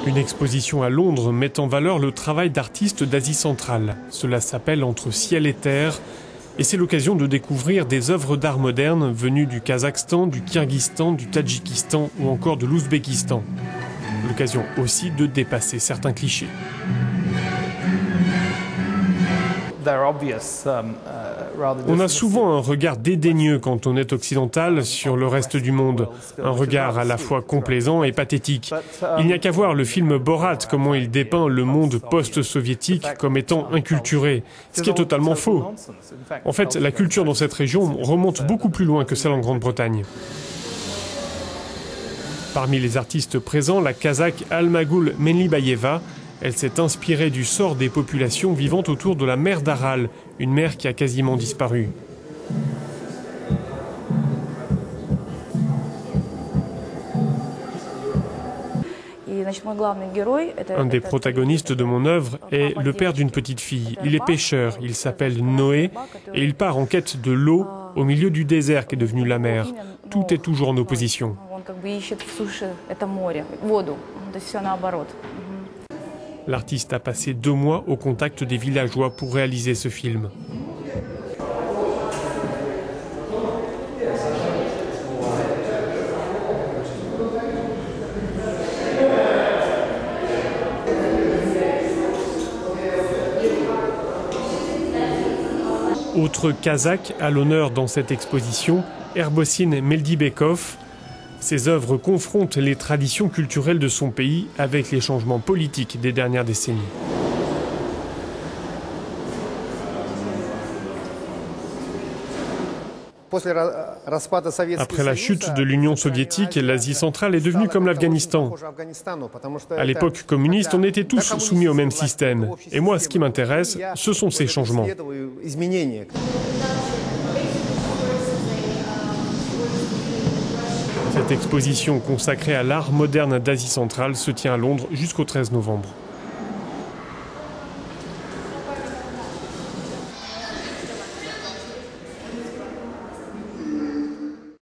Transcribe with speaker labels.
Speaker 1: Une exposition à Londres met en valeur le travail d'artistes d'Asie centrale. Cela s'appelle Entre ciel et terre et c'est l'occasion de découvrir des œuvres d'art moderne venues du Kazakhstan, du Kirghizistan, du Tadjikistan ou encore de l'Ouzbékistan. L'occasion aussi de dépasser certains clichés. On a souvent un regard dédaigneux quand on est occidental sur le reste du monde, un regard à la fois complaisant et pathétique. Il n'y a qu'à voir le film Borat, comment il dépeint le monde post-soviétique comme étant inculturé, ce qui est totalement faux. En fait, la culture dans cette région remonte beaucoup plus loin que celle en Grande-Bretagne. Parmi les artistes présents, la Kazakh Almagul Menlibayeva. Elle s'est inspirée du sort des populations vivant autour de la mer d'Aral, une mer qui a quasiment disparu. Un des protagonistes de mon œuvre est le père d'une petite fille. Il est pêcheur, il s'appelle Noé et il part en quête de l'eau au milieu du désert qui est devenu la mer. Tout est toujours en opposition. L'artiste a passé 2 mois au contact des villageois pour réaliser ce film. Autre Kazakh à l'honneur dans cette exposition, Erbosin Meldibekov. Ses œuvres confrontent les traditions culturelles de son pays avec les changements politiques des dernières décennies. Après la chute de l'Union soviétique, l'Asie centrale est devenue comme l'Afghanistan. À l'époque communiste, on était tous soumis au même système. Et moi, ce qui m'intéresse, ce sont ces changements. Cette exposition consacrée à l'art moderne d'Asie centrale se tient à Londres jusqu'au 13 novembre.